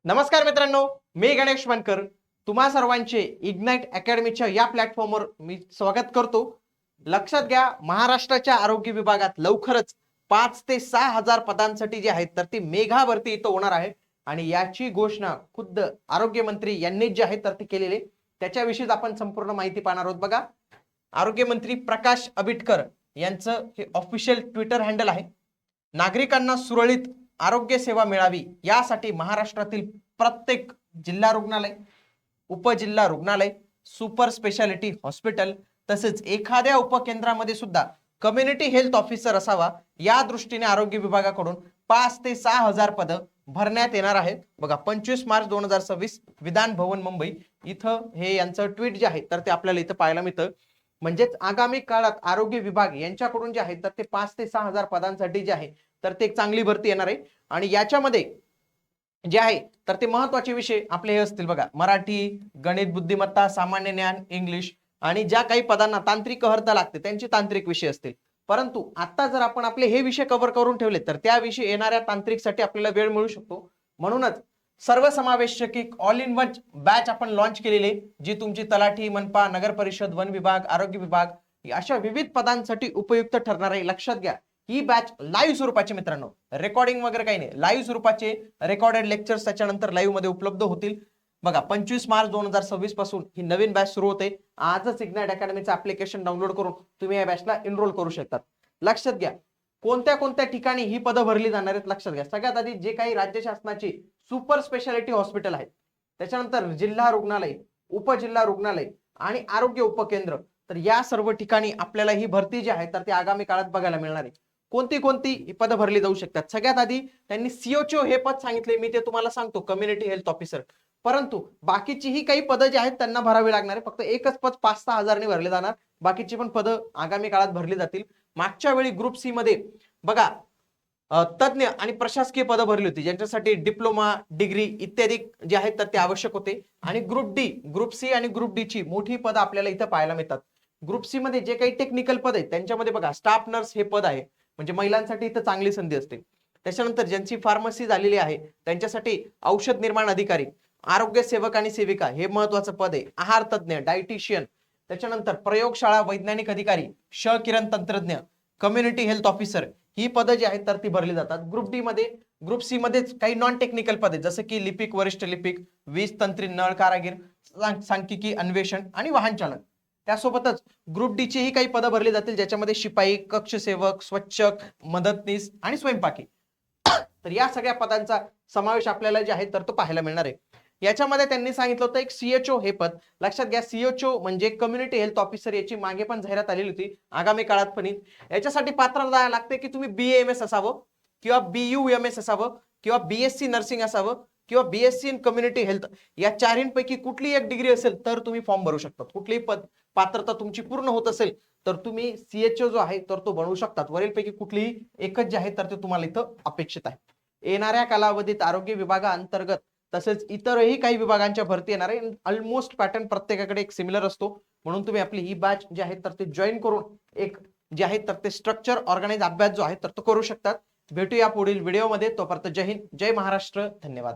नमस्कार मित्रांनो, मी गणेश मानकर तुम्हा सर्वांचे इग्नाइट अकॅडमीच्या या प्लॅटफॉर्मवर मी स्वागत करतो। लक्षात घ्या, महाराष्ट्राच्या आरोग्य विभागात लवकरच 5 ते 6 हजार पदांसाठी जे आहेत तर ती मेगा भरती इथं होणार आहे आणि याची घोषणा खुद्द आरोग्य मंत्री यांनी जे आहे तर ती केलेली, त्याच्याविषयीच आपण संपूर्ण माहिती पाहणार आहोत। बघा, आरोग्य मंत्री प्रकाश आंबेडकर यांचं हे ऑफिशियल ट्विटर हँडल आहे। नागरिकांना सुरळीत आरोग्य सेवा मिळावी यासाठी महाराष्ट्रातील प्रत्येक जिल्हा रुग्णालय, उपजिल्हा रुग्णालय, सुपर स्पेशालिटी हॉस्पिटल तसेच एखाद्या उपकेंद्रामध्ये सुद्धा कम्युनिटी हेल्थ ऑफिसर असावा या दृष्टीने आरोग्य विभागाकडून 5 ते 6 हजार पद भरण्यात येणार आहेत। बघा, 25 मार्च 2026 विधान भवन मुंबई इथं हे यांचं ट्विट जे आहे तर ते आपल्याला इथं पाहायला मिळतं। म्हणजेच आगामी काळात आरोग्य विभाग यांच्याकडून जे आहे तर ते 5 ते 6 हजार पदांसाठी जे आहे तर ते एक चांगली भरती येणार आहे आणि याच्यामध्ये जे आहे तर ते महत्त्वाचे विषय आपले हे असतील। बघा, मराठी, गणित, बुद्धिमत्ता, सामान्य ज्ञान, इंग्लिश आणि ज्या काही पदांना तांत्रिक अर्हता लागते त्यांचे तांत्रिक विषय असतील। परंतु आता जर आपण आपले हे विषय कव्हर करून ठेवले तर त्या विषय येणाऱ्या तांत्रिकसाठी आपल्याला वेळ मिळू शकतो। म्हणूनच सर्वसमावेशक एक ऑल इन वन बॅच आपण लॉन्च केलेली, जी तुमची तलाठी, मनपा, नगर परिषद, वन विभाग, आरोग्य विभाग अशा विविध पदांसाठी उपयुक्त ठरणार आहे। लक्षात घ्या, ही बॅच लाईव्ह स्वरूपाची मित्रांनो, रेकॉर्डिंग वगैरे काही नाही, लाईव्ह स्वरूपाचे रेकॉर्डेड लेक्चर्स त्याच्यानंतर लाईव्ह मध्ये उपलब्ध होतील। बघा, 25 मार्च 2026 पासून ही नवीन बॅच सुरू होते। आजच इग्नाइट अकॅडमीचं ऍप्लिकेशन डाउनलोड करून तुम्ही या बॅचला एनरोल करू शकतात। लक्षात घ्या, कोणत्या कोणत्या ठिकाणी ही पदं भरली जाणार आहेत लक्षात घ्या। सगळ्यात आधी जे काही राज्य शासनाची सुपर स्पेशालिटी हॉस्पिटल आहेत, त्याच्यानंतर जिल्हा रुग्णालय, उपजिल्हा रुग्णालय आणि आरोग्य उपकेंद्र, तर या सर्व ठिकाणी आपल्याला ही भरती जी आहे तर ती आगामी काळात बघायला मिळणार आहे। कोणती कोणती पदं भरली जाऊ शकतात? सगळ्यात आधी त्यांनी सीओचओ हे पद सांगितले, मी ते तुम्हाला सांगतो, कम्युनिटी हेल्थ ऑफिसर। परंतु बाकीची ही काही पदं जी आहेत त्यांना भरावी लागणार आहे। फक्त एकच पद 5-6 हजारांनी भरले जाणार, बाकीची पण पदं आगामी काळात भरली जातील। मागच्या वेळी ग्रुप सी मध्ये बघा तज्ञ आणि प्रशासकीय पदं भरली होती, ज्यांच्यासाठी डिप्लोमा, डिग्री इत्यादी जे आहेत तर ते आवश्यक होते। आणि ग्रुप डी, ग्रुप सी आणि ग्रुप डी ची मोठी पदं आपल्याला इथं पाहायला मिळतात। ग्रुप सी मध्ये जे काही टेक्निकल पद आहेत त्यांच्यामध्ये बघा, स्टाफ नर्स हे पद आहे, म्हणजे महिलांसाठी इथं चांगली संधी असते। त्याच्यानंतर ज्यांची फार्मसी झालेली आहे त्यांच्यासाठी औषध निर्माण अधिकारी, आरोग्य सेवक आणि सेविका हे महत्वाचं पद आहे। आहार तज्ञ, डायटिशियन, त्याच्यानंतर प्रयोगशाळा वैज्ञानिक अधिकारी, किरण तंत्रज्ञ, कम्युनिटी हेल्थ ऑफिसर ही पदं जी आहेत तर ती भरली जातात। ग्रुप डी मध्ये, ग्रुप सी मध्येच काही नॉन टेक्निकल पदे जसं की लिपिक, वरिष्ठ लिपिक, वीज तंत्री, नळ कारागीर, सांख्यिकी अन्वेषण आणि वाहन चालक। त्यासोबतच ग्रुप डी ची ही काही पदं भरली जातील, ज्याच्यामध्ये शिपाई, कक्षसेवक, स्वच्छक, मदतनीस आणि स्वयंपाकी, तर या सगळ्या पदांचा समावेश आपल्याला जे आहे तर तो पाहायला मिळणार आहे। याच्यामध्ये त्यांनी सांगितलं होतं एक सीएचओ हे पद। लक्षात घ्या, सीएचओ म्हणजे कम्युनिटी हेल्थ ऑफिसर, याची मागे पण जाहिरात आलेली होती, आगामी काळात पण याच्यासाठी पात्रता लागते की तुम्ही BAMS असावं किंवा BUMS असावं किंवा BSc नर्सिंग असावं किंवा BSc इन कम्युनिटी हेल्थ, या चारहींपैकी कुठली एक डिग्री असेल तर तुम्ही फॉर्म भरू शकता। कुठलीही पद पात्रता तुमची पूर्ण होत असेल तर तुम्ही सीएचओ जो आहे तर तो बनवू शकतात। वरीलपैकी कुठलीही एकच जे आहे तर ते तुम्हाला इथं अपेक्षित आहे। येणाऱ्या कालावधीत आरोग्य विभागाअंतर्गत तसेच इतरही काही विभागांच्या भरती येणार आहे। ऑलमोस्ट पॅटर्न प्रत्येकाकडे एक सिमिलर असतो, म्हणून तुम्ही आपली ही बॅच जे आहे तर ते जॉईन करून एक जे आहे तर ते स्ट्रक्चर ऑर्गनाइज अभ्यास जो आहे तर तो करू शकतात। भेटूया पुढील व्हिडिओमध्ये, तोपर्यंत जय हिंद, जय महाराष्ट्र, धन्यवाद।